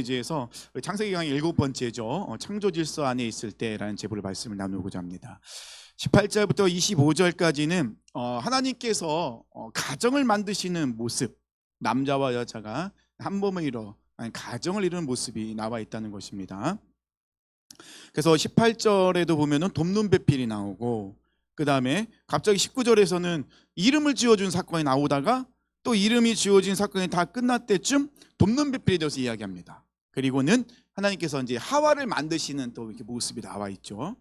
에서 창세기 강의 7번째죠. 창조 질서 안에 있을 때라는 제목의 말씀을 나누고자 합니다. 18절부터 25절까지는 하나님께서 가정을 만드시는 모습, 남자와 여자가 한 몸을 이뤄 가정을 이루는 모습이 나와 있다는 것입니다. 그래서 18절에도 보면은 돕는 배필이 나오고, 그 다음에 갑자기 19절에서는 이름을 지어준 사건이 나오다가 또 이름이 지어진 사건이 다 끝날 때쯤 돕는 배필에 대해서 이야기합니다. 그리고는 하나님께서 이제 하와를 만드시는 또 이렇게 모습이 나와 있죠.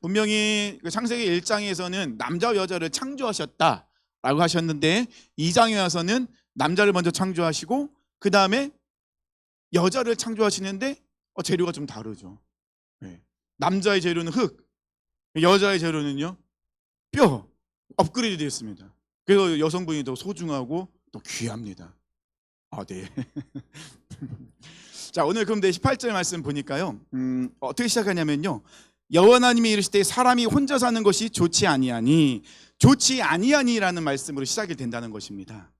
분명히 창세기 1장에서는 남자와 여자를 창조하셨다라고 하셨는데 2장에 와서는 남자를 먼저 창조하시고 그 다음에 여자를 창조하시는데 재료가 좀 다르죠. 네. 남자의 재료는 흙, 여자의 재료는요 뼈, 업그레이드 되었습니다. 그래서 여성분이 더 소중하고 또 귀합니다. 네. 자, 오늘 그럼 18절 말씀 보니까요, 어떻게 시작하냐면요, 여호와 하나님이 이르시되 사람이 혼자 사는 것이 좋지 아니하니라는 말씀으로 시작이 된다는 것입니다.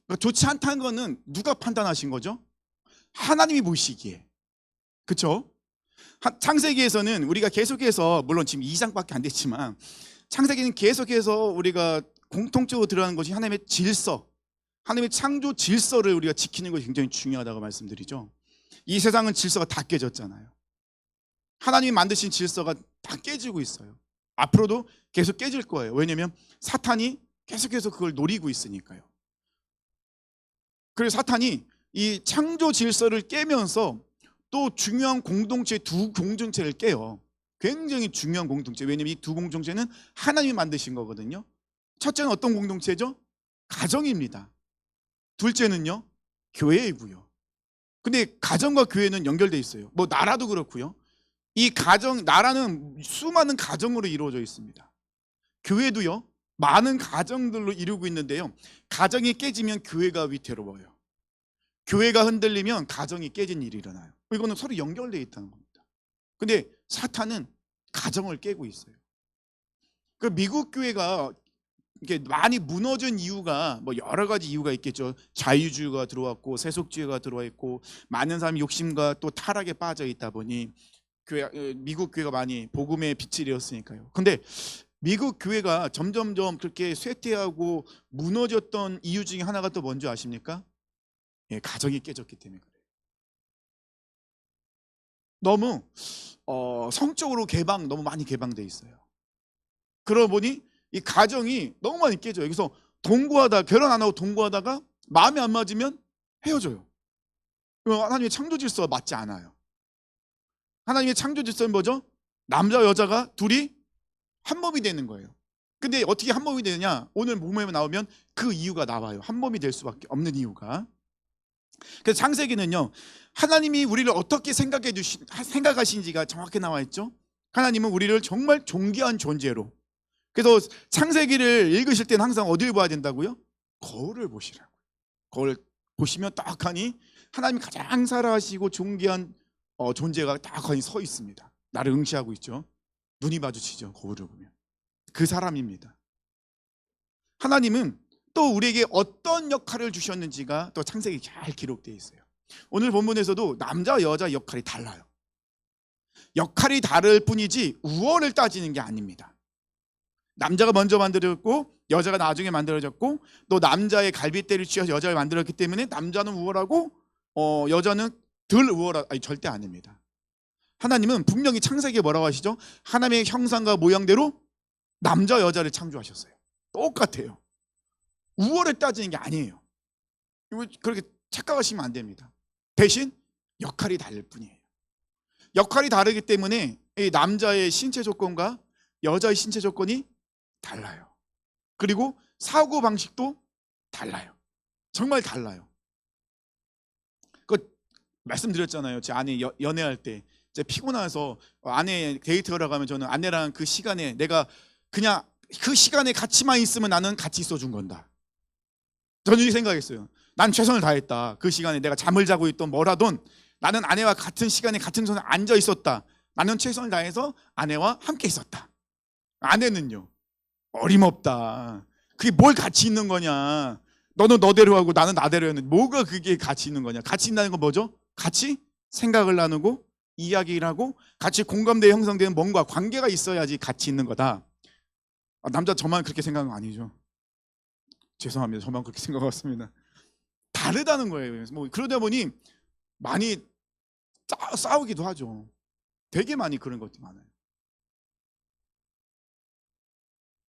그러니까 좋지 않다는 것은 누가 판단하신 거죠? 하나님이 보시기에. 그렇죠? 창세기에서는 우리가 계속해서, 물론 지금 2장밖에 안 됐지만 창세기는 계속해서 우리가 공통적으로 들어가는 것이 하나님의 질서, 하나님의 창조 질서를 우리가 지키는 것이 굉장히 중요하다고 말씀드리죠. 이 세상은 질서가 다 깨졌잖아요. 하나님이 만드신 질서가 다 깨지고 있어요. 앞으로도 계속 깨질 거예요. 왜냐하면 사탄이 계속해서 그걸 노리고 있으니까요. 그래서 사탄이 이 창조 질서를 깨면서 또 중요한 공동체, 두 공동체를 깨요. 굉장히 중요한 공동체. 왜냐하면 이 두 공동체는 하나님이 만드신 거거든요. 첫째는 어떤 공동체죠? 가정입니다. 둘째는요, 교회이고요. 근데 가정과 교회는 연결돼 있어요. 뭐 나라도 그렇고요. 이 가정, 나라는 수많은 가정으로 이루어져 있습니다. 교회도요, 많은 가정들로 이루고 있는데요, 가정이 깨지면 교회가 위태로워요. 교회가 흔들리면 가정이 깨진 일이 일어나요. 이거는 서로 연결되어 있다는 겁니다. 근데 사탄은 가정을 깨고 있어요. 그 미국 교회가 이게 많이 무너진 이유가 뭐 여러 가지 이유가 있겠죠. 자유주의가 들어왔고 세속주의가 들어와 있고 많은 사람이 욕심과 또 타락에 빠져 있다 보니 미국 교회가 많이 복음의 빛이 되었으니까요. 근데 미국 교회가 점점점 그렇게 쇠퇴하고 무너졌던 이유 중에 하나가 또 뭔지 아십니까? 가정이 깨졌기 때문에 그래요. 너무 성적으로 너무 많이 개방돼 있어요. 그러다 보니 이 가정이 너무 많이 깨져요. 그래서 결혼 안 하고 동거하다가 마음에 안 맞으면 헤어져요. 하나님의 창조 질서가 맞지 않아요. 하나님의 창조 질서는 뭐죠? 남자 여자가 둘이 한 몸이 되는 거예요. 근데 어떻게 한 몸이 되느냐? 오늘 몸에 나오면 그 이유가 나와요. 한 몸이 될 수밖에 없는 이유가. 그래서 창세기는요, 하나님이 우리를 어떻게 생각하신지가 정확히 나와 있죠. 하나님은 우리를 정말 존귀한 존재로. 그래서 창세기를 읽으실 때는 항상 어디를 봐야 된다고요? 거울을 보시라고요. 거울 보시면 딱하니 하나님이 가장 사랑하시고 존귀한 존재가 딱하니 서 있습니다. 나를 응시하고 있죠. 눈이 마주치죠. 거울을 보면 그 사람입니다. 하나님은 또 우리에게 어떤 역할을 주셨는지가 또 창세기 잘 기록되어 있어요. 오늘 본문에서도 남자 여자 역할이 달라요. 역할이 다를 뿐이지 우월을 따지는 게 아닙니다. 남자가 먼저 만들어졌고 여자가 나중에 만들어졌고, 또 남자의 갈빗대를 쥐어서 여자를 만들었기 때문에 남자는 우월하고 여자는 덜 우월하다. 절대 아닙니다. 하나님은 분명히 창세기에 뭐라고 하시죠? 하나님의 형상과 모양대로 남자 여자를 창조하셨어요. 똑같아요. 우월을 따지는 게 아니에요. 그렇게 착각하시면 안 됩니다. 대신 역할이 다를 뿐이에요. 역할이 다르기 때문에 이 남자의 신체 조건과 여자의 신체 조건이 달라요. 그리고 사고 방식도 달라요. 정말 달라요. 말씀드렸잖아요. 제 아내 연애할 때 피곤해서 아내 데이트하러 가면 저는 아내랑 그 시간에 내가 그냥 그 시간에 같이만 있으면 나는 같이 있어준 건다. 저는 이 생각했어요. 난 최선을 다했다. 그 시간에 내가 잠을 자고 있던 뭐라던 나는 아내와 같은 시간에 같은 손에 앉아 있었다. 나는 최선을 다해서 아내와 함께 있었다. 아내는요, 어림없다. 그게 뭘 같이 있는 거냐. 너는 너대로 하고 나는 나대로 했는데 뭐가 그게 같이 있는 거냐? 같이 있다는 건 뭐죠? 같이 생각을 나누고 이야기를 하고 같이 공감대 형성되는 뭔가 관계가 있어야지 같이 있는 거다. 남자 저만 그렇게 생각은 아니죠. 죄송합니다. 저만 그렇게 생각했습니다. 다르다는 거예요. 뭐 그러다 보니 많이 싸우기도 하죠. 되게 많이 그런 것도 많아요.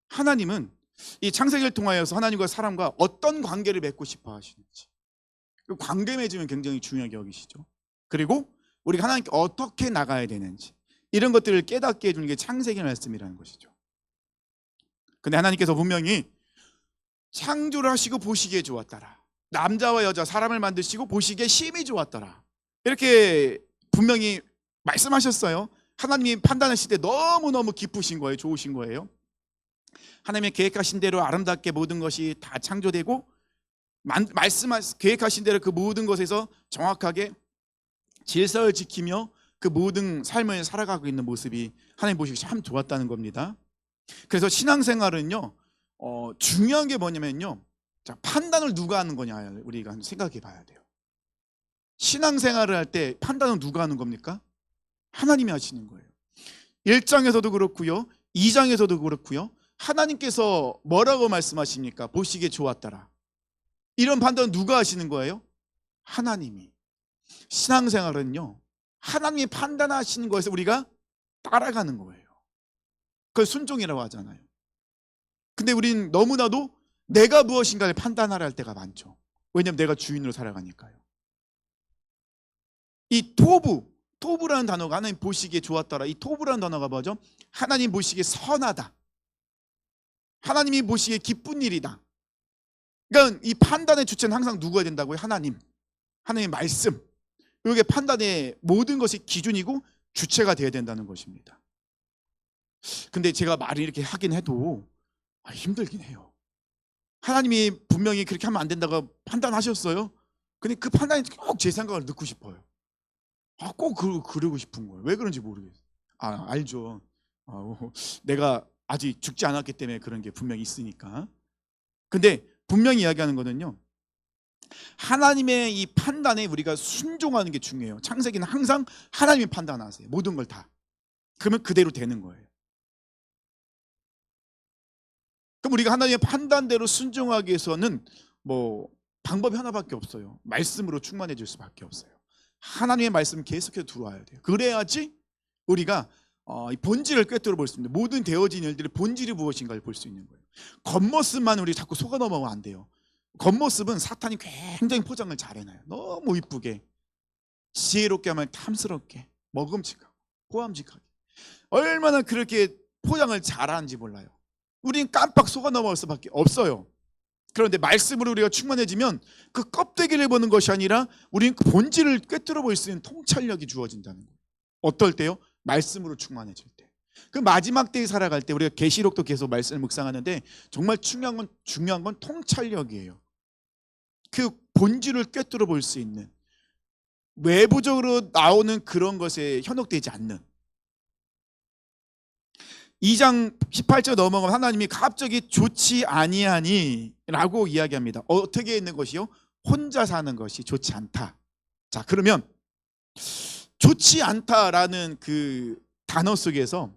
하나님은 이 창세기를 통하여서 하나님과 사람과 어떤 관계를 맺고 싶어 하시는지, 그 관계 맺으면 굉장히 중요하게 여기시죠. 그리고 우리가 하나님께 어떻게 나가야 되는지 이런 것들을 깨닫게 해주는 게 창세기 말씀이라는 것이죠. 근데 하나님께서 분명히 창조를 하시고 보시기에 좋았더라, 남자와 여자 사람을 만드시고 보시기에 심히 좋았더라, 이렇게 분명히 말씀하셨어요. 하나님이 판단하실 때 너무너무 기쁘신 거예요. 좋으신 거예요. 하나님의 계획하신 대로 아름답게 모든 것이 다 창조되고 계획하신 대로 그 모든 것에서 정확하게 질서를 지키며 그 모든 삶을 살아가고 있는 모습이 하나님 보시기 참 좋았다는 겁니다. 그래서 신앙생활은요, 중요한 게 뭐냐면요, 자, 판단을 누가 하는 거냐 우리가 생각해 봐야 돼요. 신앙생활을 할 때 판단은 누가 하는 겁니까? 하나님이 하시는 거예요. 1장에서도 그렇고요, 2장에서도 그렇고요, 하나님께서 뭐라고 말씀하십니까? 보시기에 좋았더라. 이런 판단은 누가 하시는 거예요? 하나님이. 신앙생활은요, 하나님이 판단하시는 거에서 우리가 따라가는 거예요. 그걸 순종이라고 하잖아요. 근데 우린 너무나도 내가 무엇인가를 판단하려 할 때가 많죠. 왜냐하면 내가 주인으로 살아가니까요. 이 토부라는 단어가, 하나님 보시기에 좋았더라, 이 토부라는 단어가 뭐죠? 하나님 보시기에 선하다, 하나님이 보시기에 기쁜 일이다. 그러니까 이 판단의 주체는 항상 누구가 된다고요? 하나님의 말씀. 이게 판단의 모든 것이 기준이고 주체가 되어야 된다는 것입니다. 근데 제가 말을 이렇게 하긴 해도 힘들긴 해요. 하나님이 분명히 그렇게 하면 안 된다고 판단하셨어요. 근데 그 판단이 꼭 제 생각을 넣고 싶어요. 꼭 그러고 싶은 거예요. 왜 그런지 모르겠어요. 알죠. 내가 아직 죽지 않았기 때문에 그런 게 분명히 있으니까. 근데 분명히 이야기하는 거는요, 하나님의 이 판단에 우리가 순종하는 게 중요해요. 창세기는 항상 하나님이 판단하세요. 모든 걸 다. 그러면 그대로 되는 거예요. 그럼 우리가 하나님의 판단대로 순종하기 위해서는 뭐 방법이 하나밖에 없어요. 말씀으로 충만해질 수밖에 없어요. 하나님의 말씀 계속해서 들어와야 돼요. 그래야지 우리가 이 본질을 꿰뚫어 볼 수 있는, 모든 되어진 일들의 본질이 무엇인가를 볼 수 있는 거예요. 겉모습만 우리 자꾸 속아 넘어가면 안 돼요. 겉모습은 사탄이 굉장히 포장을 잘 해놔요. 너무 이쁘게, 지혜롭게 하면 탐스럽게, 먹음직하고 호함직하게, 얼마나 그렇게 포장을 잘하는지 몰라요. 우린 깜빡 속아 넘어갈 수밖에 없어요. 그런데 말씀으로 우리가 충만해지면 그 껍데기를 보는 것이 아니라 우리는 그 본질을 꿰뚫어 볼 수 있는 통찰력이 주어진다는 거예요. 어떨 때요? 말씀으로 충만해질 때. 그 마지막 때에 살아갈 때, 우리가 계시록도 계속 말씀을 묵상하는데 정말 중요한 건 통찰력이에요. 그 본질을 꿰뚫어 볼 수 있는, 외부적으로 나오는 그런 것에 현혹되지 않는. 2장 18절 넘어가면 하나님이 갑자기 좋지 아니하니 라고 이야기합니다. 어떻게 있는 것이요? 혼자 사는 것이 좋지 않다. 자, 그러면 좋지 않다라는 그 단어 속에서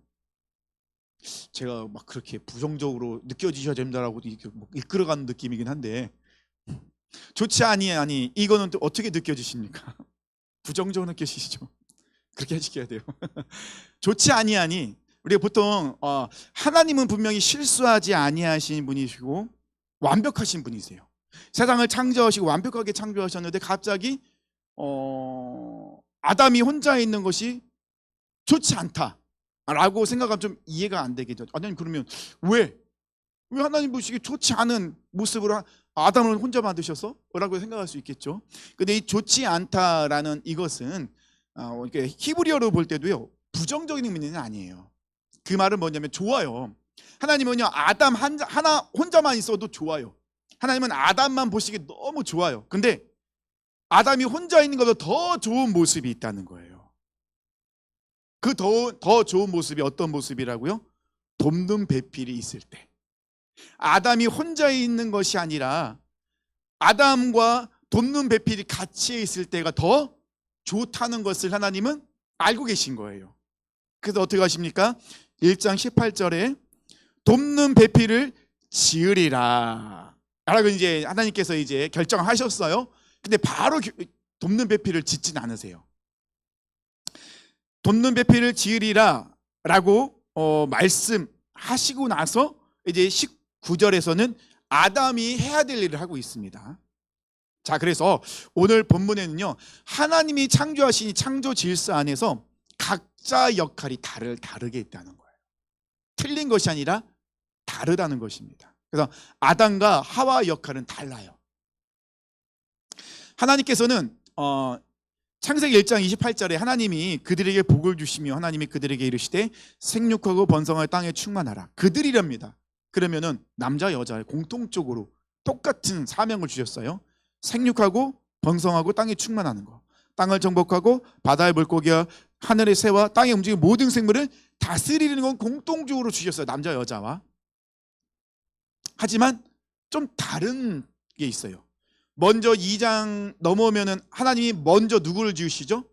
제가 막 그렇게 부정적으로 느껴지셔야 된다라고 이끌어가는 느낌이긴 한데, 좋지 아니하니 이거는 또 어떻게 느껴지십니까? 부정적으로 느껴지시죠? 그렇게 해주셔야 돼요. 좋지 아니하니, 우리가 보통 하나님은 분명히 실수하지 아니하신 분이시고 완벽하신 분이세요. 세상을 창조하시고 완벽하게 창조하셨는데 갑자기 아담이 혼자 있는 것이 좋지 않다라고 생각하면 좀 이해가 안 되겠죠. 하나님, 그러면 왜 하나님 보시기에 좋지 않은 모습으로 아담을 혼자 만드셔서? 라고 생각할 수 있겠죠. 근데 이 좋지 않다라는 이것은 히브리어로 볼 때도요, 부정적인 의미는 아니에요. 그 말은 뭐냐면 좋아요. 하나님은요, 아담 하나 혼자만 있어도 좋아요. 하나님은 아담만 보시기에 너무 좋아요. 근데 아담이 혼자 있는 것보다 더 좋은 모습이 있다는 거예요. 그 더 좋은 모습이 어떤 모습이라고요? 돕는 배필이 있을 때. 아담이 혼자 있는 것이 아니라 아담과 돕는 배필이 같이 있을 때가 더 좋다는 것을 하나님은 알고 계신 거예요. 그래서 어떻게 하십니까? 1장 18절에 돕는 배필을 지으리라 라고 이제 하나님께서 이제 결정하셨어요. 근데 바로 돕는 배필을 짓진 않으세요. 돕는 배필을 지으리라 라고 말씀하시고 나서 이제 19절에서는 아담이 해야 될 일을 하고 있습니다. 자, 그래서 오늘 본문에는요, 하나님이 창조하신 이 창조 질서 안에서 각자 역할이 다르게 있다는 거예요. 틀린 것이 아니라 다르다는 것입니다. 그래서 아담과 하와 역할은 달라요. 하나님께서는 창세기 1장 28절에 하나님이 그들에게 복을 주시며 하나님이 그들에게 이르시되 생육하고 번성하여 땅에 충만하라. 그들이랍니다. 그러면은 남자 여자 공통적으로 똑같은 사명을 주셨어요. 생육하고 번성하고 땅에 충만하는 거, 땅을 정복하고 바다의 물고기와 하늘의 새와 땅에 움직이는 모든 생물을 다스리는 건 공통적으로 주셨어요. 남자 여자와. 하지만 좀 다른 게 있어요. 먼저 2장 넘어오면은 하나님이 먼저 누구를 지으시죠?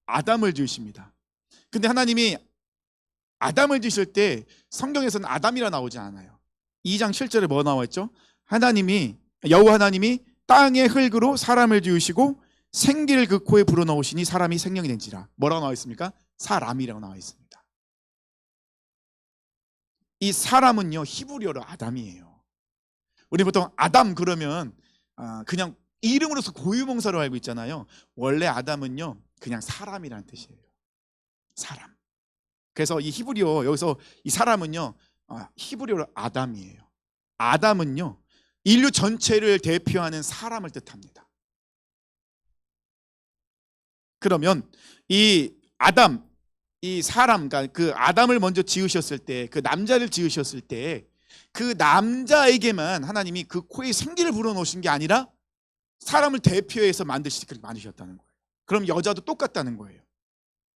아담을 지으십니다. 근데 하나님이 아담을 지으실 때 성경에서는 아담이라 나오지 않아요. 2장 7절에 뭐 나와 있죠? 여호와 하나님이 땅의 흙으로 사람을 지으시고 생기를 그 코에 불어넣으시니 사람이 생명이 된지라. 뭐라고 나와 있습니까? 사람이라고 나와 있습니다. 이 사람은요, 히브리어로 아담이에요. 우리 보통 아담 그러면 그냥 이름으로서 고유명사로 알고 있잖아요. 원래 아담은요, 그냥 사람이라는 뜻이에요. 사람. 그래서 이 히브리어, 여기서 이 사람은요, 히브리어로 아담이에요. 아담은요, 인류 전체를 대표하는 사람을 뜻합니다. 그러면 이 아담, 이 사람, 그러니까 그 아담을 먼저 지으셨을 때, 그 남자를 지으셨을 때 그 남자에게만 하나님이 그 코에 생기를 불어넣으신 게 아니라 사람을 대표해서 그렇게 만드셨다는 거예요. 그럼 여자도 똑같다는 거예요.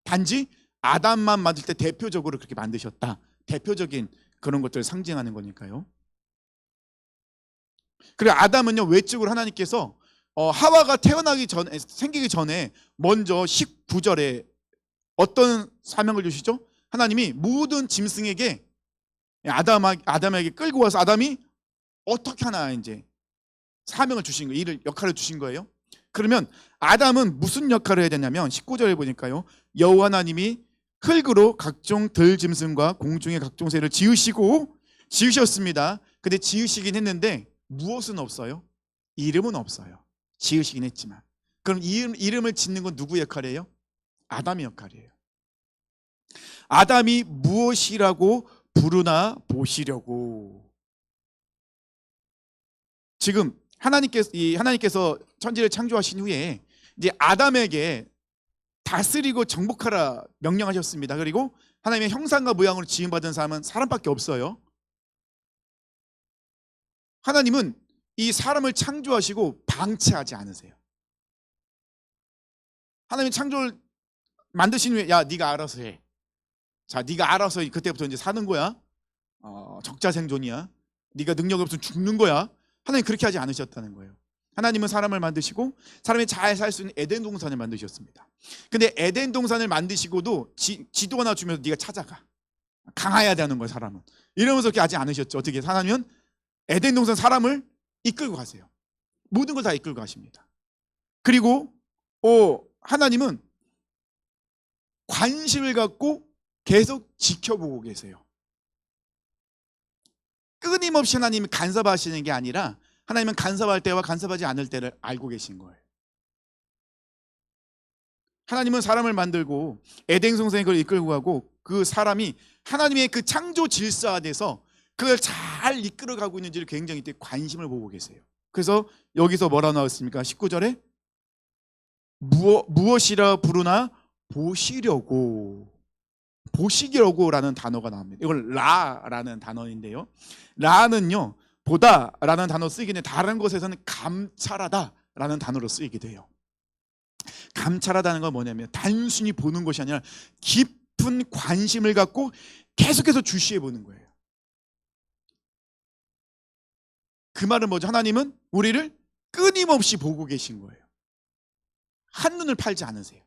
단지 아담만 만들 때 대표적으로 그렇게 만드셨다. 대표적인 그런 것들을 상징하는 거니까요. 그리고 아담은요, 외적으로 하나님께서 하와가 생기기 전에 먼저 19절에 어떤 사명을 주시죠? 하나님이 모든 짐승에게 아담에게 끌고 와서 아담이 어떻게 하나 이제 사명을 주신 거예요. 역할을 주신 거예요. 그러면 아담은 무슨 역할을 해야 되냐면 19절에 보니까요, 여호와 하나님이 흙으로 각종 들짐승과 공중의 각종 새를 지으셨습니다. 근데 지으시긴 했는데 무엇은 없어요? 이름은 없어요. 지으시긴 했지만. 그럼 이름을 짓는 건 누구 역할이에요? 아담의 역할이에요. 아담이 무엇이라고 부르나 보시려고. 지금 하나님께서 천지를 창조하신 후에 이제 아담에게 다스리고 정복하라 명령하셨습니다. 그리고 하나님의 형상과 모양으로 지음받은 사람은 사람밖에 없어요. 하나님은 이 사람을 창조하시고 방치하지 않으세요. 하나님 창조를 만드신 후에 야, 네가 알아서 해. 자, 네가 알아서 그때부터 이제 사는 거야. 적자생존이야. 네가 능력이 없으면 죽는 거야. 하나님 그렇게 하지 않으셨다는 거예요. 하나님은 사람을 만드시고 사람이 잘 살 수 있는 에덴 동산을 만드셨습니다. 근데 에덴 동산을 만드시고도 지도 하나 주면서 네가 찾아가. 강해야 되는 거야, 사람은. 이러면서 그렇게 하지 않으셨죠. 어떻게 하나님은 에덴 동산 사람을 이끌고 가세요. 모든 걸 다 이끌고 가십니다. 그리고 하나님은 관심을 갖고 계속 지켜보고 계세요. 끊임없이 하나님이 간섭하시는 게 아니라 하나님은 간섭할 때와 간섭하지 않을 때를 알고 계신 거예요. 하나님은 사람을 만들고 에덴 동산에 그걸 이끌고 가고 그 사람이 하나님의 그 창조 질서 안에서 그걸 잘 이끌어가고 있는지를 굉장히 관심을 보고 계세요. 그래서 여기서 뭐라 나왔습니까? 19절에 무엇이라 부르나 보시려고라는 단어가 나옵니다. 이걸 라라는 단어인데요, 라는요, 보다라는 단어 쓰이기는 다른 곳에서는 감찰하다라는 단어로 쓰이게 돼요. 감찰하다는 건 뭐냐면 단순히 보는 것이 아니라 깊은 관심을 갖고 계속해서 주시해 보는 거예요. 그 말은 뭐죠? 하나님은 우리를 끊임없이 보고 계신 거예요. 한눈을 팔지 않으세요.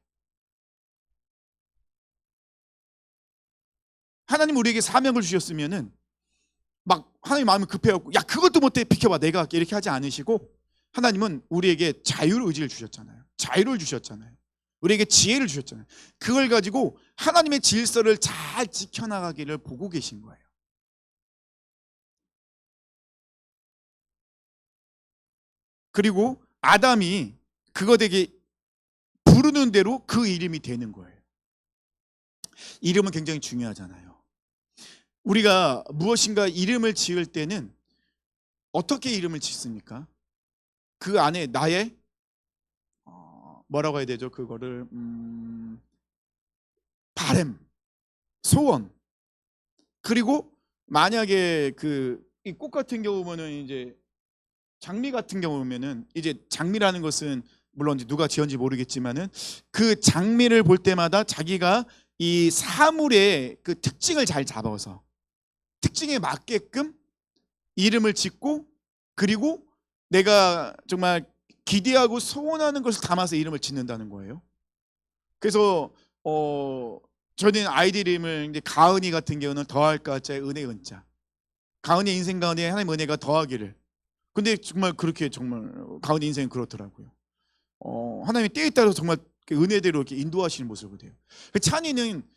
하나님 우리에게 사명을 주셨으면은 막 하나님 마음이 급해갖고 야 그것도 못해 비켜봐 내가 할게 이렇게 하지 않으시고, 하나님은 우리에게 자유의 의지를 주셨잖아요. 자유를 주셨잖아요. 우리에게 지혜를 주셨잖아요. 그걸 가지고 하나님의 질서를 잘 지켜나가기를 보고 계신 거예요. 그리고 아담이 그거 되게 부르는 대로 그 이름이 되는 거예요. 이름은 굉장히 중요하잖아요. 우리가 무엇인가 이름을 지을 때는 어떻게 이름을 짓습니까? 그 안에 나의 뭐라고 해야 되죠? 그거를 바램, 소원, 그리고 만약에 그 이 꽃 같은 경우면은 이제 장미 같은 경우면은 이제 장미라는 것은 물론 이제 누가 지었는지 모르겠지만은 그 장미를 볼 때마다 자기가 이 사물의 그 특징을 잘 잡아서 특징에 맞게끔 이름을 짓고, 그리고 내가 정말 기대하고 소원하는 것을 담아서 이름을 짓는다는 거예요. 그래서 저는 아이들 이름을 이제 가은이 같은 경우는 더할 가자에 은혜 은자. 가은이 인생 가운데 하나님 은혜가 더하기를. 근데 정말 그렇게 정말 가은이 인생은 그렇더라고요. 하나님의 때에 따라서 정말 은혜대로 이렇게 인도하시는 모습을 보여요. 찬이는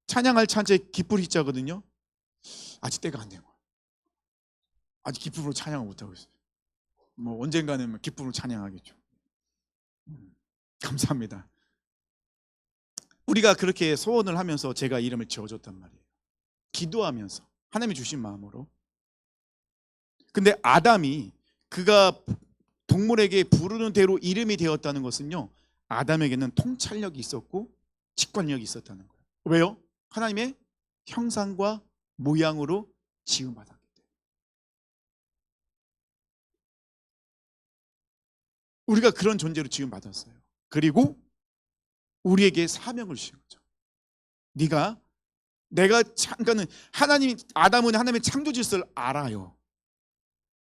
찬양할 찬자에 기쁠 희자거든요. 아직 때가 안 된 거예요. 아직 기쁨으로 찬양을 못 하고 있어요. 뭐 언젠가는 기쁨으로 찬양하겠죠. 감사합니다. 우리가 그렇게 소원을 하면서 제가 이름을 지어줬단 말이에요. 기도하면서 하나님이 주신 마음으로. 근데 아담이 그가 동물에게 부르는 대로 이름이 되었다는 것은요, 아담에게는 통찰력이 있었고 직관력이 있었다는 거예요. 왜요? 하나님의 형상과 모양으로 지음받았기 때문에. 우리가 그런 존재로 지음받았어요. 그리고 우리에게 사명을 주신 거죠. 그러니까 하나님, 아담은 하나님의 창조 질서를 알아요.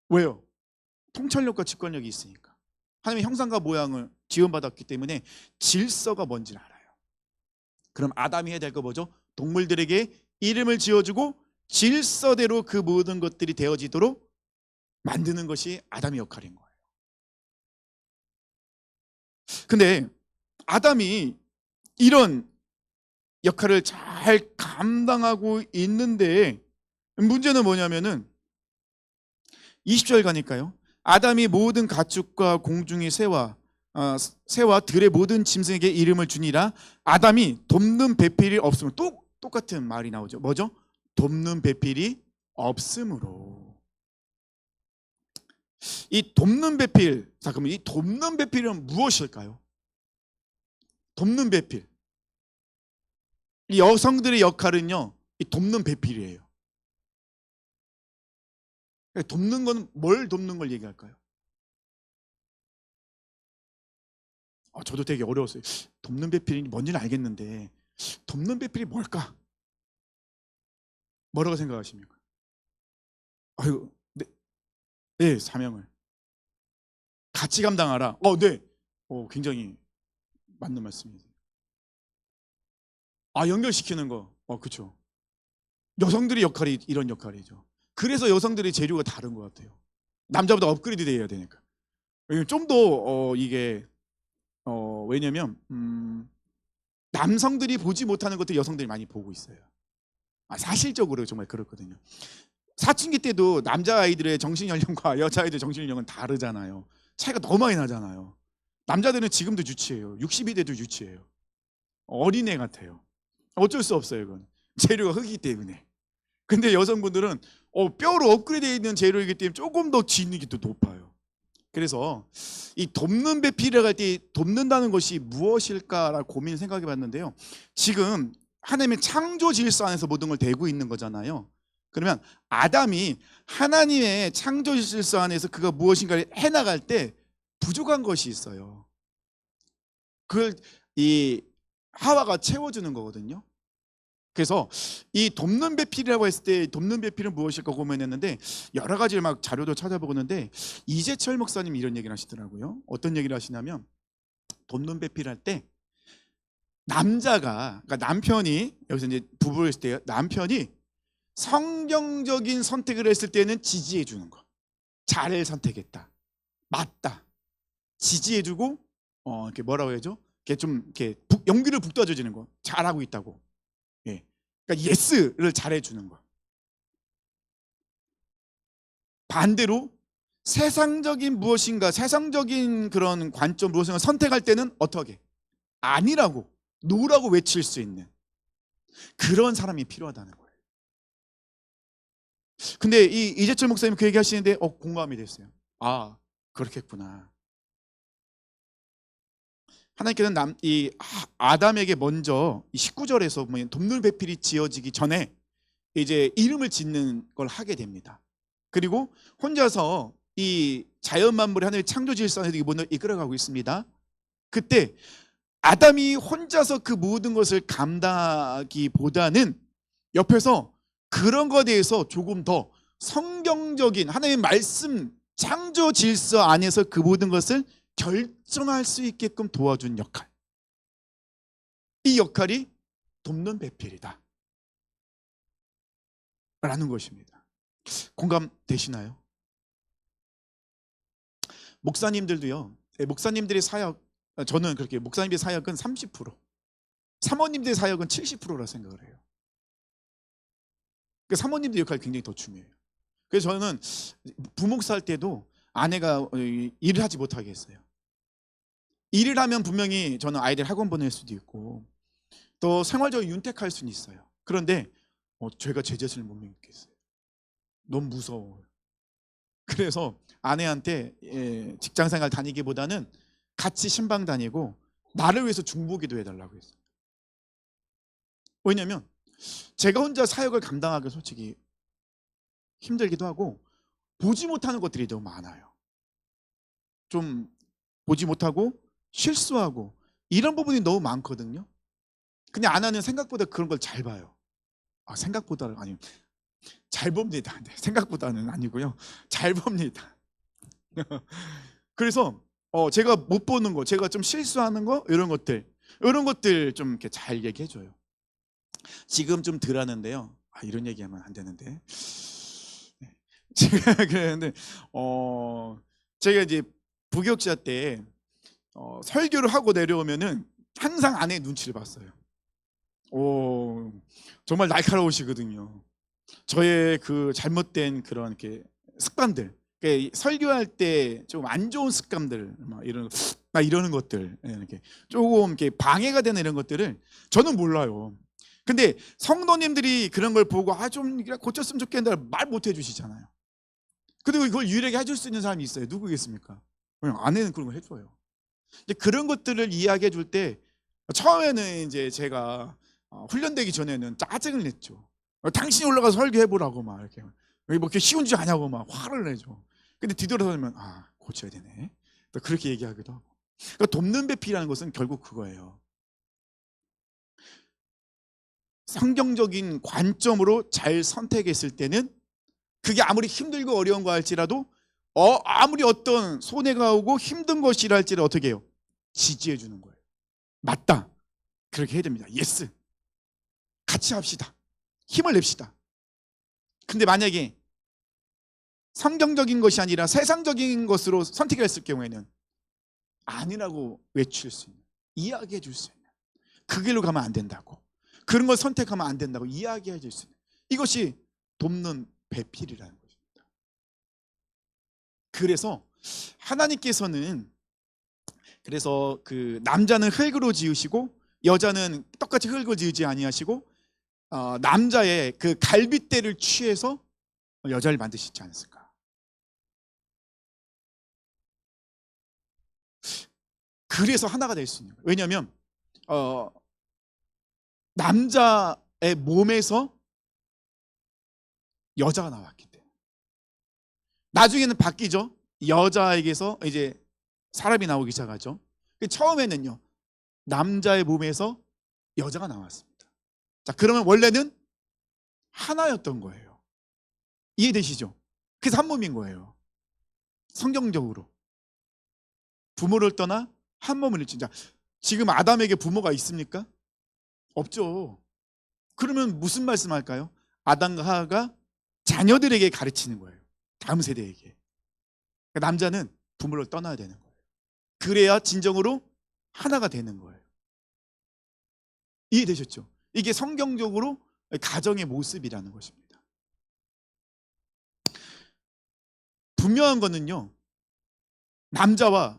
왜요? 통찰력과 직관력이 있으니까. 하나님의 형상과 모양을 지음받았기 때문에 질서가 뭔지를 알아요. 그럼 아담이 해야 될 거 뭐죠? 동물들에게 이름을 지어주고 질서대로 그 모든 것들이 되어지도록 만드는 것이 아담의 역할인 거예요. 근데 아담이 이런 역할을 잘 감당하고 있는데 문제는 뭐냐면은 20절 가니까요, 아담이 모든 가축과 공중의 새와 들의 모든 짐승에게 이름을 주니라. 아담이 돕는 배필이 없으면, 똑같은 말이 나오죠. 뭐죠? 돕는 배필이 없으므로. 이 돕는 배필, 자 그러면 이 돕는 배필은 무엇일까요? 돕는 배필, 이 여성들의 역할은요, 이 돕는 배필이에요. 돕는 건 뭘 돕는 걸 얘기할까요? 저도 되게 어려웠어요. 돕는 배필이 뭔지는 알겠는데 돕는 배필이 뭘까? 뭐라고 생각하십니까? 아유, 네, 사명을 같이 감당하라. 네, 굉장히 맞는 말씀이세요. 연결시키는 거, 그렇죠. 여성들의 역할이 이런 역할이죠. 그래서 여성들의 재료가 다른 것 같아요. 남자보다 업그레이드 돼야 되니까. 좀 더 이게 왜냐면 남성들이 보지 못하는 것도 여성들이 많이 보고 있어요. 사실적으로 정말 그렇거든요. 사춘기 때도 남자아이들의 정신연령과 여자아이들의 정신연령은 다르잖아요. 차이가 너무 많이 나잖아요. 남자들은 지금도 유치해요. 60이 돼도 유치해요. 어린애 같아요. 어쩔 수 없어요. 그건 재료가 흙이기 때문에. 근데 여성분들은 뼈로 업그레이드 있는 재료이기 때문에 조금 더 지능이 더 높아요. 그래서 이 돕는 배필이라고 할 때 돕는다는 것이 무엇일까라고 고민을 생각해 봤는데요. 지금 하나님의 창조 질서 안에서 모든 걸 대고 있는 거잖아요. 그러면 아담이 하나님의 창조 질서 안에서 그가 무엇인가를 해나갈 때 부족한 것이 있어요. 그걸 이 하와가 채워주는 거거든요. 그래서 이 돕는 배필이라고 했을 때 돕는 배필은 무엇일까 고민했는데 여러 가지 막 자료도 찾아보는데 이재철 목사님이 이런 얘기를 하시더라고요. 어떤 얘기를 하시냐면 돕는 배필할 때 남자가, 그러니까 남편이, 여기서 이제 부부를 했을 때 남편이 성경적인 선택을 했을 때는 지지해 주는 거. 잘 선택했다, 맞다, 지지해주고 이렇게 뭐라고 해야죠? 이렇게 좀 이렇게 연기를 북돋아주는 거, 잘하고 있다고. 예, 그러니까 예스를 잘해주는 거. 반대로 세상적인 무엇인가, 세상적인 그런 관점 무엇인가 선택할 때는 어떻게 아니라고, 노라고 외칠 수 있는 그런 사람이 필요하다는 거예요. 근데 이 이재철 목사님 그 얘기 하시는데 공감이 됐어요. 아, 그렇겠구나. 하나님께서는 이 아담에게 먼저 이 19절에서 보면 돕는 배필이 지어지기 전에 이제 이름을 짓는 걸 하게 됩니다. 그리고 혼자서 이 자연 만물의 하늘의 창조 질서에 이끌어가고 있습니다. 그때 아담이 혼자서 그 모든 것을 감당하기보다는 옆에서 그런 것에 대해서 조금 더 성경적인 하나님의 말씀 창조 질서 안에서 그 모든 것을 결정할 수 있게끔 도와준 역할, 이 역할이 돕는 배필이다 라는 것입니다. 공감되시나요? 목사님들도요, 목사님들의 사역, 저는 그렇게 목사님의 사역은 30%, 사모님들의 사역은 70%라 생각을 해요. 그 사모님들 역할이 굉장히 더 중요해요. 그래서 저는 부목사 할 때도 아내가 일을 하지 못하게 했어요. 일을 하면 분명히 저는 아이들 학원 보낼 수도 있고 또 생활적으로 윤택할 수는 있어요. 그런데 제가 제 자신을 못 믿겠어요. 너무 무서워요. 그래서 아내한테 직장생활 다니기보다는 같이 신방 다니고 나를 위해서 중보기도 해달라고 했어요. 왜냐면 제가 혼자 사역을 감당하기 솔직히 힘들기도 하고 보지 못하는 것들이 너무 많아요. 좀 보지 못하고 실수하고 이런 부분이 너무 많거든요. 근데 아내는 생각보다 그런 걸 잘 봐요. 생각보다는 아니요, 잘 봅니다. 네, 생각보다는 아니고요, 잘 봅니다. 그래서 제가 못 보는 거, 제가 좀 실수하는 거, 이런 것들 좀 이렇게 잘 얘기해줘요. 지금 좀 덜 하는데요. 이런 얘기하면 안 되는데. 제가 그랬는데 제가 이제 부교육자 때 설교를 하고 내려오면은 항상 아내의 눈치를 봤어요. 정말 날카로우시거든요. 저의 그 잘못된 그런 이렇게 습관들, 설교할 때 좀 안 좋은 습관들, 이러는 것들, 이렇게 조금 이렇게 방해가 되는 이런 것들을 저는 몰라요. 근데 성도님들이 그런 걸 보고 좀 고쳤으면 좋겠는데 말 못 해주시잖아요. 그리고 이걸 유일하게 해줄 수 있는 사람이 있어요. 누구겠습니까? 아내는 그런 걸 해줘요. 근데 그런 것들을 이야기해 줄 때 처음에는 이제 제가 훈련되기 전에는 짜증을 냈죠. 당신이 올라가서 설교해보라고 막 이렇게 뭐 이렇게 쉬운 줄 아냐고 막 화를 내죠. 근데 뒤돌아서면 고쳐야 되네, 또 그렇게 얘기하기도 하고. 그러니까 돕는 배필이라는 것은 결국 그거예요. 성경적인 관점으로 잘 선택했을 때는 그게 아무리 힘들고 어려운 거 할지라도 아무리 어떤 손해가 오고 힘든 것이라 할지라도 어떻게 해요? 지지해 주는 거예요. 맞다, 그렇게 해야 됩니다. 예스, 같이 합시다, 힘을 냅시다. 근데 만약에 성경적인 것이 아니라 세상적인 것으로 선택을 했을 경우에는 아니라고 외칠 수 있는, 이야기해 줄 수 있는, 그 길로 가면 안 된다고, 그런 걸 선택하면 안 된다고 이야기해 줄 수 있는, 이것이 돕는 배필이라는 것입니다. 그래서 하나님께서는 그래서 그 남자는 흙으로 지으시고 여자는 똑같이 흙으로 지으지 아니하시고 남자의 그 갈빗대를 취해서 여자를 만드시지 않았을까. 그래서 하나가 될 수 있는 거예요. 왜냐하면 남자의 몸에서 여자가 나왔기 때문에. 나중에는 바뀌죠. 여자에게서 이제 사람이 나오기 시작하죠. 처음에는요, 남자의 몸에서 여자가 나왔습니다. 자, 그러면 원래는 하나였던 거예요. 이해되시죠? 그래서 한 몸인 거예요. 성경적으로 부모를 떠나 한 몸을 이룬. 자, 지금 아담에게 부모가 있습니까? 없죠. 그러면 무슨 말씀할까요? 아담과 하와가 자녀들에게 가르치는 거예요. 다음 세대에게. 그러니까 남자는 부모를 떠나야 되는 거예요. 그래야 진정으로 하나가 되는 거예요. 이해되셨죠? 이게 성경적으로 가정의 모습이라는 것입니다. 분명한 거는요, 남자와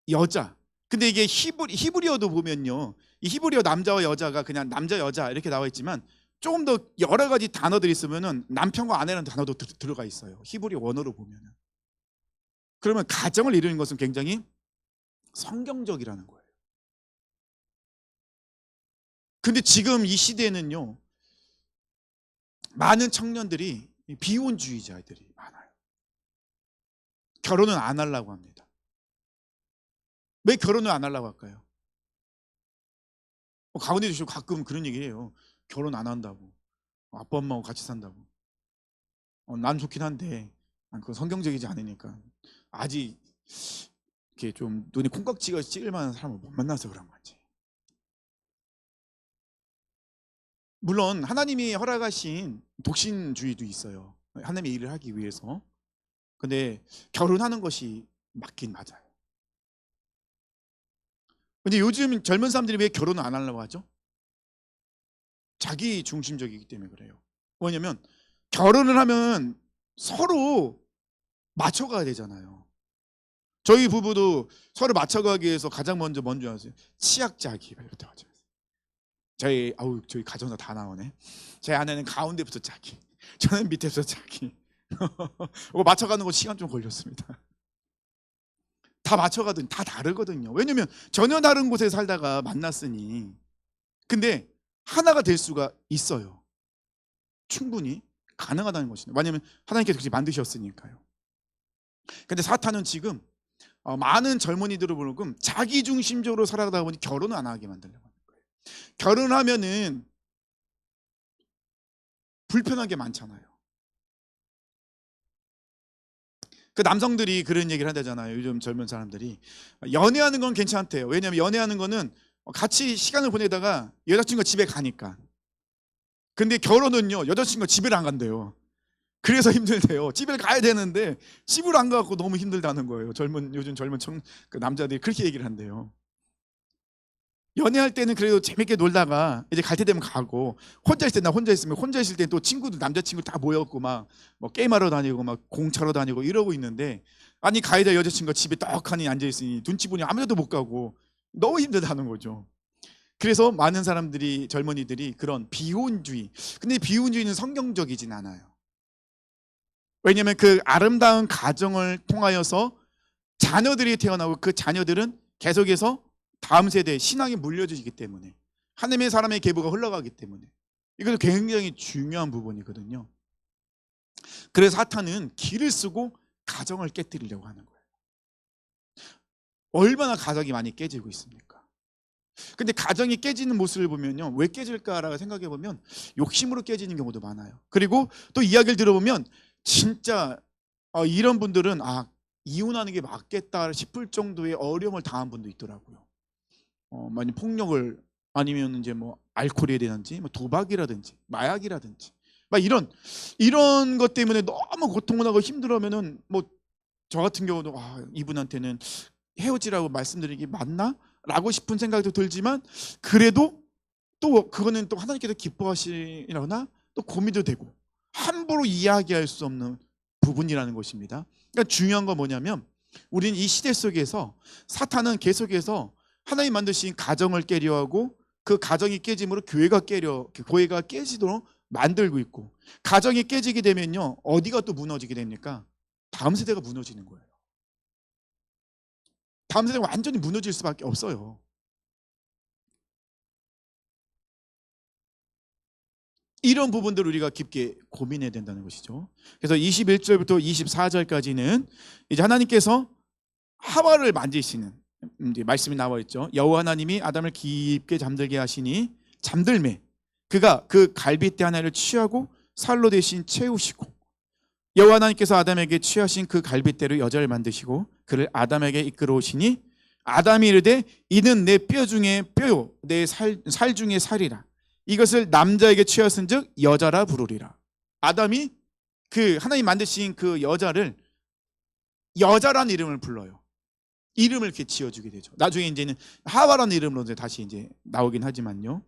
여자. 근데 이게 히브리어도 보면요, 이 히브리어 남자와 여자가 그냥 남자 여자 이렇게 나와 있지만 조금 더 여러 가지 단어들이 있으면은 남편과 아내라는 단어도 들어가 있어요. 히브리어 원어로 보면은. 그러면 가정을 이루는 것은 굉장히 성경적이라는 거예요. 근데 지금 이 시대에는요, 많은 청년들이 비혼주의자들이 많아요. 결혼은 안 하려고 합니다. 왜 결혼을 안 하려고 할까요? 가운데 주시고 가끔 그런 얘기해요. 결혼 안 한다고. 아빠 엄마하고 같이 산다고. 난 좋긴 한데 그건 성경적이지 않으니까 아직 이렇게 좀 눈에 콩깍지가 찍을 만한 사람을 못 만나서 그런 건지. 물론 하나님이 허락하신 독신주의도 있어요. 하나님의 일을 하기 위해서. 근데 결혼하는 것이 맞긴 맞아요. 근데 요즘 젊은 사람들이 왜 결혼을 안 하려고 하죠? 자기 중심적이기 때문에 그래요. 왜냐면 결혼을 하면 서로 맞춰가야 되잖아요. 저희 부부도 서로 맞춰가기 위해서 가장 먼저 뭔지 아세요? 치약자기 이렇게 하죠. 저희 가정사 다 나오네. 제 아내는 가운데부터 자기, 저는 밑에서 자기. 맞춰가는 거 시간 좀 걸렸습니다. 다 맞춰가든 다 다르거든요. 왜냐면 전혀 다른 곳에 살다가 만났으니. 근데 하나가 될 수가 있어요. 충분히 가능하다는 것입니다. 왜냐면 하나님께서 그렇게 만드셨으니까요. 근데 사탄은 지금 많은 젊은이들을 보고 자기 중심적으로 살아가다 보니 결혼을 안 하게 만들려고 하는 거예요. 결혼하면은 불편한 게 많잖아요. 그 남성들이 그런 얘기를 하잖아요. 요즘 젊은 사람들이 연애하는 건 괜찮대요. 왜냐하면 연애하는 거는 같이 시간을 보내다가 여자친구가 집에 가니까. 근데 결혼은요, 여자친구가 집을 안 간대요. 그래서 힘들대요. 집에 가야 되는데 집을 안 가고 너무 힘들다는 거예요. 요즘 젊은 그 남자들이 그렇게 얘기를 한대요. 연애할 때는 그래도 재밌게 놀다가 이제 갈 때 되면 가고, 혼자 있을 때 나 혼자 있으면, 혼자 있을 때 또 친구들 남자친구 다 모였고 막 뭐 게임하러 다니고 막 공차러 다니고 이러고 있는데, 아니 가이다 여자친구가 집에 떡하니 앉아 있으니 눈치 보니 아무데도 못 가고 너무 힘들다는 거죠. 그래서 많은 사람들이, 젊은이들이 그런 비혼주의. 근데 비혼주의는 성경적이진 않아요. 왜냐하면 그 아름다운 가정을 통하여서 자녀들이 태어나고 그 자녀들은 계속해서 다음 세대에 신앙이 물려지기 때문에, 하나님의 사람의 계보가 흘러가기 때문에 이것도 굉장히 중요한 부분이거든요. 그래서 사탄은 기를 쓰고 가정을 깨뜨리려고 하는 거예요. 얼마나 가정이 많이 깨지고 있습니까? 근데 가정이 깨지는 모습을 보면요, 왜 깨질까라고 생각해 보면 욕심으로 깨지는 경우도 많아요. 그리고 또 이야기를 들어보면 진짜 이런 분들은 이혼하는 게 맞겠다 싶을 정도의 어려움을 당한 분도 있더라고요. 많이 폭력을, 아니면 이제 뭐 알코올이라든지 뭐 도박이라든지 마약이라든지 막 이런 것 때문에 너무 고통을 하고 힘들어하면은, 뭐 저 같은 경우도 이분한테는 헤어지라고 말씀드리기 맞나? 라고 싶은 생각도 들지만, 그래도 또 그거는 또 하나님께서 기뻐하시려나 또 고민도 되고, 함부로 이야기할 수 없는 부분이라는 것입니다. 그러니까 중요한 건 뭐냐면, 우리는 이 시대 속에서 사탄은 계속해서 하나님 만드신 가정을 깨려 하고, 그 가정이 깨짐으로 교회가 깨지도록 만들고 있고, 가정이 깨지게 되면요, 어디가 또 무너지게 됩니까? 다음 세대가 무너지는 거예요. 다음 세대가 완전히 무너질 수밖에 없어요. 이런 부분들을 우리가 깊게 고민해야 된다는 것이죠. 그래서 21절부터 24절까지는 이제 하나님께서 하와를 만지시는 이제 말씀이 나와 있죠. 여호와 하나님이 아담을 깊게 잠들게 하시니 잠들매 그가 그 갈빗대 하나를 취하고 살로 대신 채우시고 여호와 하나님께서 아담에게 취하신 그 갈빗대로 여자를 만드시고 그를 아담에게 이끌어 오시니 아담이 이르되 이는 내 뼈 중에 뼈요 내 살 중에 살이라 이것을 남자에게 취하신즉 여자라 부르리라. 아담이 그 하나님 만드신 그 여자를 여자라는 이름을 불러요. 이름을 이렇게 지어주게 되죠. 나중에 이제는 하와라는 이름으로 이제 다시 이제 나오긴 하지만요.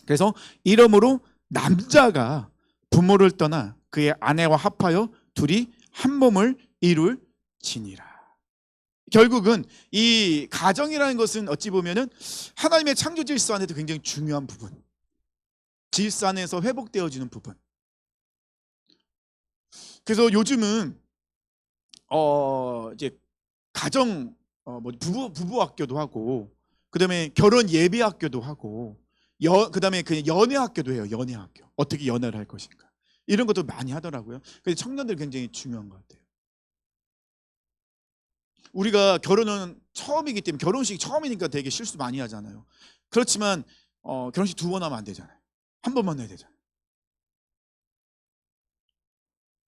그래서 이러므로 남자가 부모를 떠나 그의 아내와 합하여 둘이 한 몸을 이룰지니라. 결국은 이 가정이라는 것은 어찌 보면은 하나님의 창조 질서 안에도 굉장히 중요한 부분, 질서 안에서 회복되어지는 부분. 그래서 요즘은 이제 가정 부부 학교도 하고 그다음에 결혼 예배 학교도 하고 그다음에 그 연애 학교도 해요. 연애 학교. 어떻게 연애를 할 것인가. 이런 것도 많이 하더라고요. 그래서 청년들 굉장히 중요한 것 같아요. 우리가 결혼은 처음이기 때문에 결혼식이 처음이니까 되게 실수 많이 하잖아요. 그렇지만 결혼식 2번 하면 안 되잖아요. 한 번만 해야 되잖아요.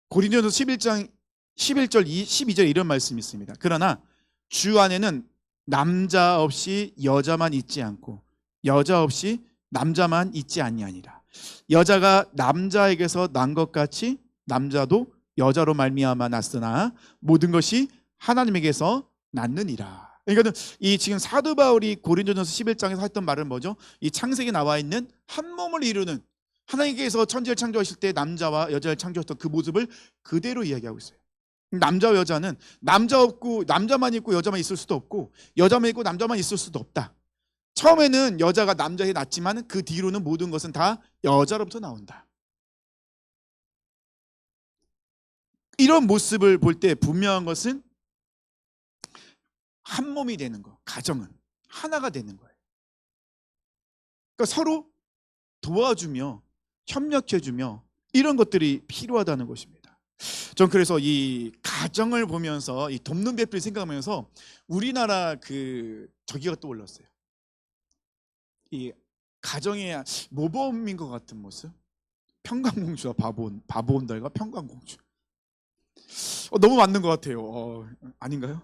고린도전서 11장 11절 12절 이런 말씀이 있습니다. 그러나 주 안에는 남자 없이 여자만 있지 않고 여자 없이 남자만 있지 아니하니라. 여자가 남자에게서 난 것 같이 남자도 여자로 말미암아 났으나 모든 것이 하나님에게서 났느니라. 그러니까 이 지금 사도 바울이 고린도전서 11장에서 했던 말은 뭐죠? 이 창세기에 나와 있는 한 몸을 이루는 하나님께서 천지를 창조하실 때 남자와 여자를 창조하셨던 그 모습을 그대로 이야기하고 있어요. 남자와 여자는 남자 없고 남자만 있고 여자만 있을 수도 없고 여자만 있고 남자만 있을 수도 없다. 처음에는 여자가 남자에 났지만 그 뒤로는 모든 것은 다 여자로부터 나온다. 이런 모습을 볼 때 분명한 것은 한 몸이 되는 거, 가정은 하나가 되는 거예요. 그러니까 서로 도와주며 협력해주며 이런 것들이 필요하다는 것입니다. 전 그래서 이 가정을 보면서 이 돕는 배필 생각하면서 우리나라 그 저기가 떠올랐어요. 이 가정의 모범인 것 같은 모습. 평강공주와 바보온달과 평강공주. 너무 맞는 것 같아요. 아닌가요?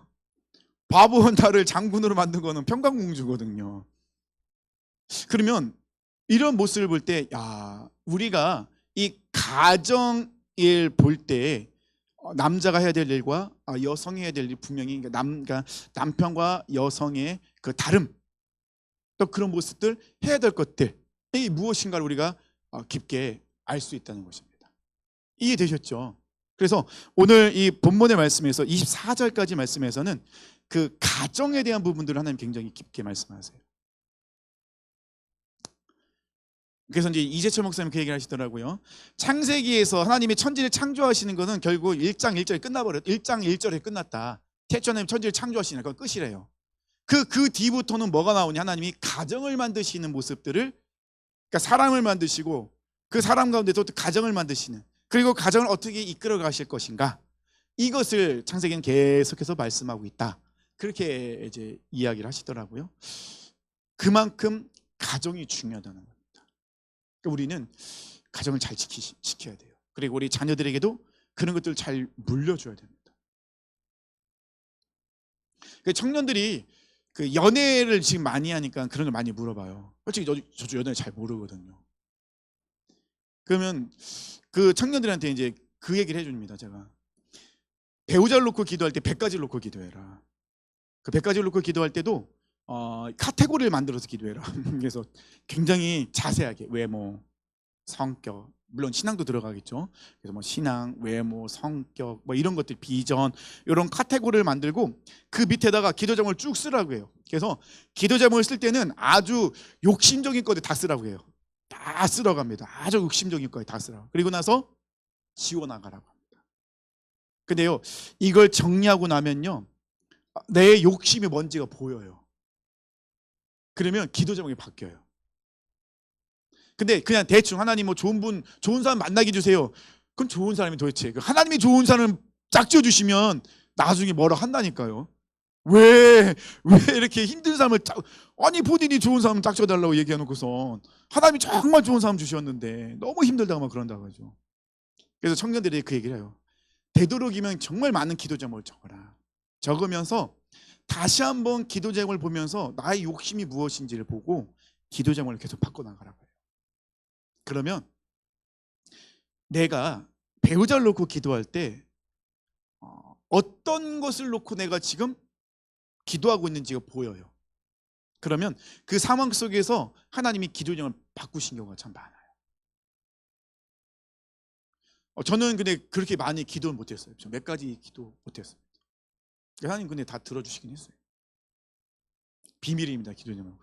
바보온달을 장군으로 만든 거는 평강공주거든요. 그러면 이런 모습을 볼 때, 야, 우리가 이 가정을 볼 때 남자가 해야 될 일과 여성이 해야 될 일 분명히 그러니까 남편과 여성의 그 다름, 또 그런 모습들 해야 될 것들 이 무엇인가를 우리가 깊게 알 수 있다는 것입니다. 이해되셨죠? 그래서 오늘 이 본문의 말씀에서 24절까지 말씀에서는 그 가정에 대한 부분들을 하나님 굉장히 깊게 말씀하세요. 그래서 이제 이재철 목사님 그 얘기를 하시더라고요. 창세기에서 하나님이 천지를 창조하시는 것은 결국 1장 1절에 끝나버렸. 1장 1절에 끝났다. 태초 하나님 천지를 창조하시니까 그건 끝이래요. 그 뒤부터는 뭐가 나오냐? 하나님이 가정을 만드시는 모습들을, 그러니까 사람을 만드시고 그 사람 가운데서 또 가정을 만드시는, 그리고 가정을 어떻게 이끌어 가실 것인가, 이것을 창세기는 계속해서 말씀하고 있다. 그렇게 이제 이야기를 하시더라고요. 그만큼 가정이 중요하다는 겁니다. 그러니까 우리는 가정을 잘 지켜야 돼요. 그리고 우리 자녀들에게도 그런 것들을 잘 물려줘야 됩니다. 청년들이 그 연애를 지금 많이 하니까 그런 걸 많이 물어봐요. 솔직히 저도 연애 잘 모르거든요. 그러면 그 청년들한테 이제 그 얘기를 해줍니다. 제가 배우자를 놓고 기도할 때 100가지를 놓고 기도해라. 그 100가지를 놓고 기도할 때도 카테고리를 만들어서 기도해라. 그래서 굉장히 자세하게 외모, 성격, 물론 신앙도 들어가겠죠. 그래서 뭐 신앙, 외모, 성격, 뭐 이런 것들, 비전, 이런 카테고리를 만들고 그 밑에다가 기도 제목을 쭉 쓰라고 해요. 그래서 기도 제목을 쓸 때는 아주 욕심적인 것들 다 쓰라고 해요. 다 쓰라고 합니다. 아주 욕심적인 것들 다 쓰라고. 그리고 나서 지워나가라고 합니다. 근데요, 이걸 정리하고 나면요, 내 욕심이 뭔지가 보여요. 그러면 기도 제목이 바뀌어요. 근데 그냥 대충 하나님 뭐 좋은 사람 만나게 해주세요. 그럼 좋은 사람이 도대체 하나님이 좋은 사람을 짝지어 주시면 나중에 뭐라 한다니까요. 왜 이렇게 힘든 삶을 아니 본인이 좋은 삶 짝져달라고 얘기해놓고선 하나님이 정말 좋은 삶 주셨는데 너무 힘들다고 막 그런다고 하죠. 그래서 청년들이 그 얘기를 해요. 되도록이면 정말 많은 기도 제목을 적어라. 적으면서 다시 한번 기도 제목을 보면서 나의 욕심이 무엇인지를 보고 기도 제목을 계속 바꿔나가라고 해요. 그러면 내가 배우자를 놓고 기도할 때 어떤 것을 놓고 내가 지금 기도하고 있는지가 보여요. 그러면 그 상황 속에서 하나님이 기도 제목을 바꾸신 경우가 참 많아요. 저는 근데 그렇게 많이 기도를 못했어요. 몇 가지 기도 못했어요. 하나님 근데 다 들어주시긴 했어요. 비밀입니다. 기도 제목은.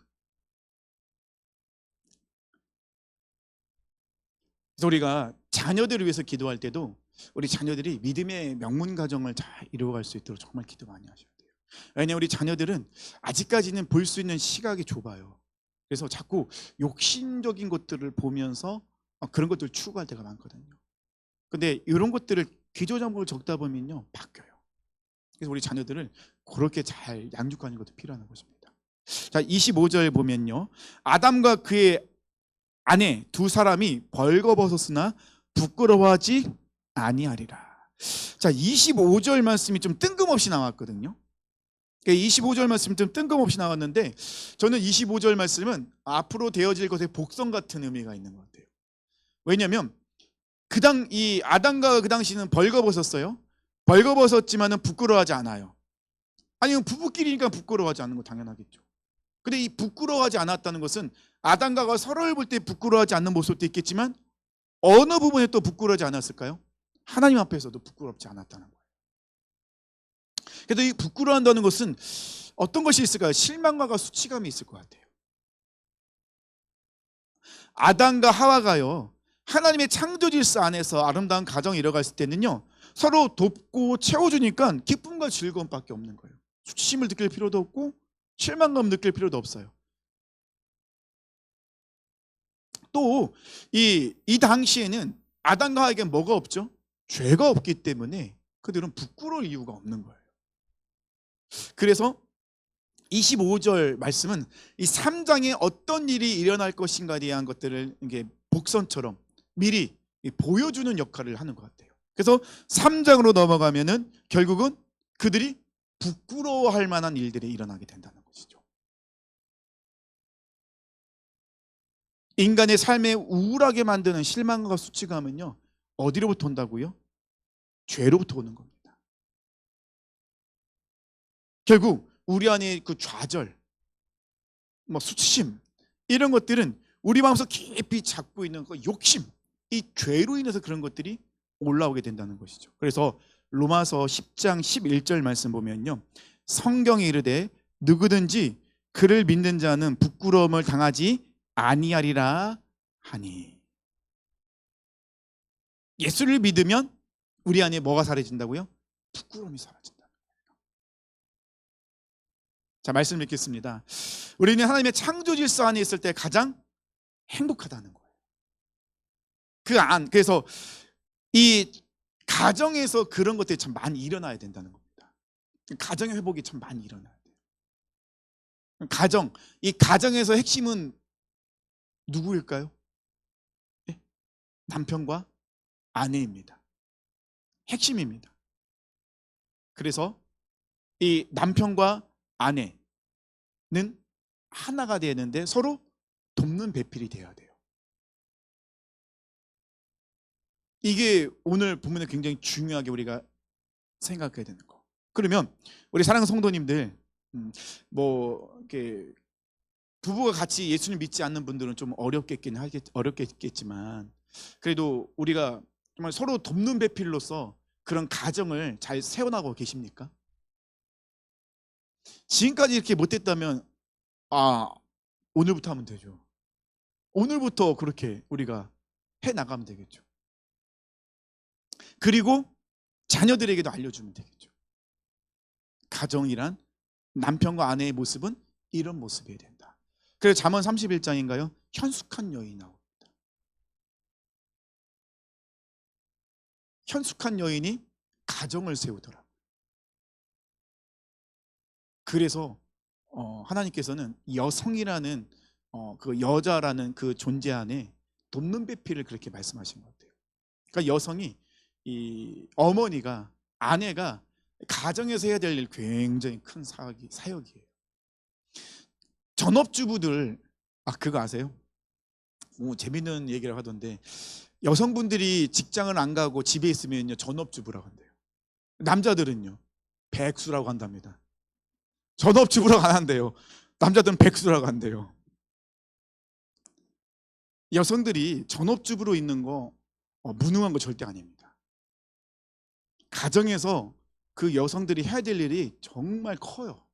그래서 우리가 자녀들을 위해서 기도할 때도 우리 자녀들이 믿음의 명문 가정을 잘 이루어갈 수 있도록 정말 기도 많이 하셔야 돼요. 왜냐하면 우리 자녀들은 아직까지는 볼 수 있는 시각이 좁아요. 그래서 자꾸 욕심적인 것들을 보면서 그런 것들을 추구할 때가 많거든요. 근데 이런 것들을 기도 제목을 적다 보면요 바뀌어요. 그래서 우리 자녀들을 그렇게 잘 양육하는 것도 필요한 것입니다. 자, 25절 보면요. 아담과 그의 아내 두 사람이 벌거벗었으나 부끄러워하지 아니하리라. 자, 25절 말씀이 좀 뜬금없이 나왔거든요. 25절 말씀이 좀 뜬금없이 나왔는데 저는 25절 말씀은 앞으로 되어질 것의 복성 같은 의미가 있는 것 같아요. 왜냐하면 이 아담과 그 당시는 벌거벗었어요. 벌거벗었지만은 부끄러워하지 않아요. 아니면 부부끼리니까 부끄러워하지 않는 거 당연하겠죠. 근데 이 부끄러워하지 않았다는 것은 아담과 서로를 볼 때 부끄러워하지 않는 모습도 있겠지만 어느 부분에 또 부끄러워하지 않았을까요? 하나님 앞에서도 부끄럽지 않았다는 거예요. 그래도 이 부끄러워한다는 것은 어떤 것이 있을까요? 실망과 수치감이 있을 것 같아요. 아담과 하와가요 하나님의 창조 질서 안에서 아름다운 가정을 이뤄갔을 때는요 서로 돕고 채워주니까 기쁨과 즐거움밖에 없는 거예요. 수치심을 느낄 필요도 없고 실망감 느낄 필요도 없어요. 또 이 당시에는 아담과 하와에게 뭐가 없죠? 죄가 없기 때문에 그들은 부끄러울 이유가 없는 거예요. 그래서 25절 말씀은 이 3장에 어떤 일이 일어날 것인가에 대한 것들을 이게 복선처럼 미리 보여주는 역할을 하는 것 같아요. 그래서 3장으로 넘어가면은 결국은 그들이 부끄러워할 만한 일들이 일어나게 된다는 것이죠. 인간의 삶에 우울하게 만드는 실망과 수치감은요 어디로부터 온다고요? 죄로부터 오는 겁니다. 결국 우리 안에 그 좌절, 수치심 이런 것들은 우리 마음속 깊이 잡고 있는 그 욕심, 이 죄로 인해서 그런 것들이 올라오게 된다는 것이죠. 그래서 로마서 10장 11절 말씀 보면요 성경에 이르되 누구든지 그를 믿는 자는 부끄러움을 당하지 아니하리라 하니. 예수를 믿으면 우리 안에 뭐가 사라진다고요? 부끄러움이 사라진다. 자, 말씀 읽겠습니다. 우리는 하나님의 창조 질서 안에 있을 때 가장 행복하다는 거예요. 그래서 이 가정에서 그런 것들이 참 많이 일어나야 된다는 겁니다. 가정의 회복이 참 많이 일어나야 돼요. 이 가정에서 핵심은 누구일까요? 네? 남편과 아내입니다. 핵심입니다. 그래서 이 남편과 아내는 하나가 되는데 서로 돕는 배필이 돼야 돼요. 이게 오늘 보면 굉장히 중요하게 우리가 생각해야 되는 거. 그러면 우리 사랑하는 성도님들, 이렇게 부부가 같이 예수님 믿지 않는 분들은 좀 어렵겠지만 그래도 우리가 정말 서로 돕는 배필로서 그런 가정을 잘 세워나가고 계십니까? 지금까지 이렇게 못했다면 오늘부터 하면 되죠. 오늘부터 그렇게 우리가 해나가면 되겠죠. 그리고 자녀들에게도 알려주면 되겠죠. 가정이란 남편과 아내의 모습은 이런 모습이어야 된다. 그래서 잠언 31장인가요? 현숙한 여인이 나옵니다. 현숙한 여인이 가정을 세우더라. 그래서 하나님께서는 여성이라는 그 여자라는 그 존재 안에 돕는 배필을 그렇게 말씀하신 것 같아요. 그러니까 여성이, 이 어머니가, 아내가 가정에서 해야 될 일 굉장히 큰 사역이에요. 전업주부들, 그거 아세요? 재밌는 얘기를 하던데, 여성분들이 직장을 안 가고 집에 있으면요 전업주부라고 한대요. 남자들은요 백수라고 한답니다. 전업주부라고 안 한대요. 남자들은 백수라고 한대요. 여성들이 전업주부로 있는 거 무능한 거 절대 아닙니다. 가정에서 그 여성들이 해야 될 일이 정말 커요.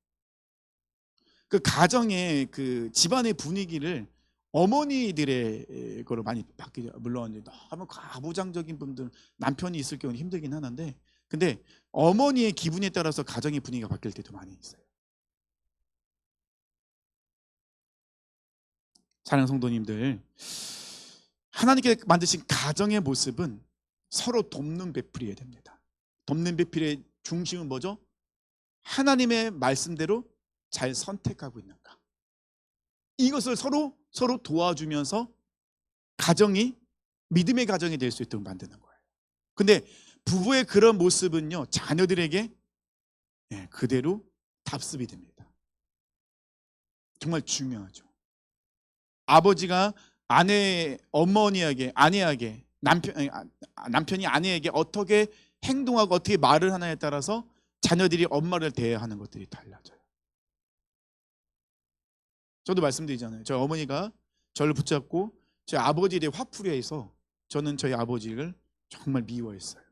그 가정의 그 집안의 분위기를 어머니들의 거로 많이 바뀌죠. 물론 너무 가부장적인 분들, 남편이 있을 경우는 힘들긴 하는데, 근데 어머니의 기분에 따라서 가정의 분위기가 바뀔 때도 많이 있어요. 사랑하는 성도님들, 하나님께 만드신 가정의 모습은 서로 돕는 배필이어야 됩니다. 돕는 배필의 중심은 뭐죠? 하나님의 말씀대로 잘 선택하고 있는가, 이것을 서로 도와주면서 가정이 믿음의 가정이 될 수 있도록 만드는 거예요. 근데 부부의 그런 모습은요 자녀들에게 그대로 답습이 됩니다. 정말 중요하죠. 아버지가 어머니에게, 아내에게, 남편이 아내에게 어떻게 행동하고 어떻게 말을 하냐에 따라서 자녀들이 엄마를 대해야 하는 것들이 달라져요. 저도 말씀드리잖아요. 저희 어머니가 저를 붙잡고 저희 아버지에 대해 화풀이해 해서 저는 저희 아버지를 정말 미워했어요.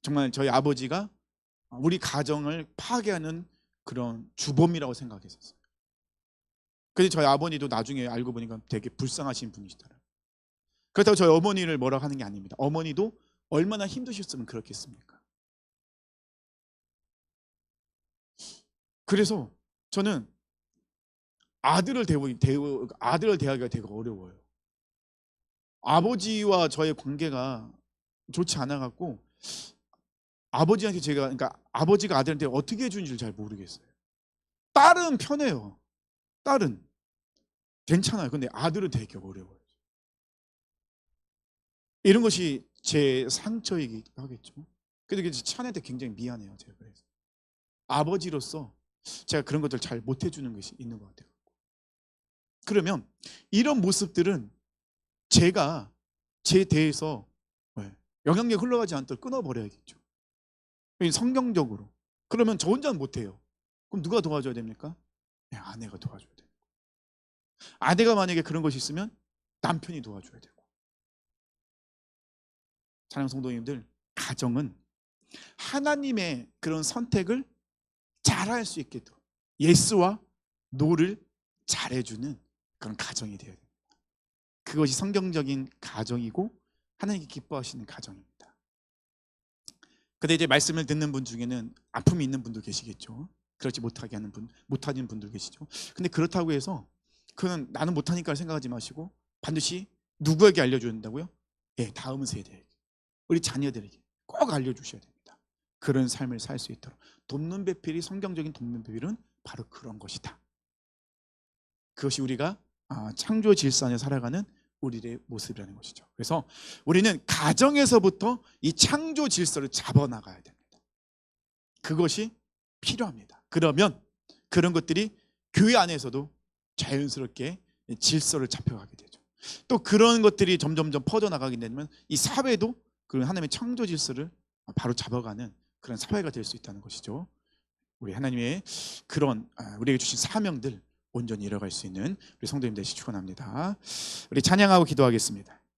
정말 저희 아버지가 우리 가정을 파괴하는 그런 주범이라고 생각했었어요. 근데 저희 아버지도 나중에 알고 보니까 되게 불쌍하신 분이시더라고요. 그렇다고 저희 어머니를 뭐라고 하는 게 아닙니다. 어머니도 얼마나 힘드셨으면 그렇겠습니까? 그래서 저는 아들을 대하기가 되게 어려워요. 아버지와 저의 관계가 좋지 않아 갖고 아버지한테 그러니까 아버지가 아들한테 어떻게 해주는지를 잘 모르겠어요. 딸은 편해요. 딸은 괜찮아요. 근데 아들은 되게 어려워요. 이런 것이 제 상처이기도 하겠죠. 그래도 찬한테 굉장히 미안해요. 제가 그래서 아버지로서 제가 그런 것들 잘 못해주는 것이 있는 것 같아요. 그러면 이런 모습들은 제가 제 대해서 영향력 흘러가지 않도록 끊어버려야겠죠. 성경적으로. 그러면 저 혼자는 못해요. 그럼 누가 도와줘야 됩니까? 아내가 도와줘야 돼요. 아내가 만약에 그런 것이 있으면 남편이 도와줘야 되고. 사랑하는 성도님들, 가정은 하나님의 그런 선택을 잘할 수 있게도 예스와 노를 잘해주는 그런 가정이 되어야 됩니다. 그것이 성경적인 가정이고 하나님께 기뻐하시는 가정입니다. 근데 이제 말씀을 듣는 분 중에는 아픔이 있는 분도 계시겠죠. 그렇지 못하게 하는 분, 못하는 분도 계시죠. 근데 그렇다고 해서 그는 나는 못하니까 생각하지 마시고 반드시 누구에게 알려줘야 된다고요? 다음 세대에게, 우리 자녀들에게 꼭 알려주셔야 됩니다. 그런 삶을 살 수 있도록. 돕는 배필이, 성경적인 돕는 배필은 바로 그런 것이다. 그것이 우리가 창조 질서 안에 살아가는 우리의 모습이라는 것이죠. 그래서 우리는 가정에서부터 이 창조 질서를 잡아나가야 됩니다. 그것이 필요합니다. 그러면 그런 것들이 교회 안에서도 자연스럽게 질서를 잡혀가게 되죠. 또 그런 것들이 점점점 퍼져나가게 되면 이 사회도 그 하나님의 창조 질서를 바로 잡아가는 그런 사회가 될 수 있다는 것이죠. 우리 하나님의 그런 우리에게 주신 사명들 온전히 이뤄갈 수 있는 우리 성도님 되시기 축원합니다. 우리 찬양하고 기도하겠습니다.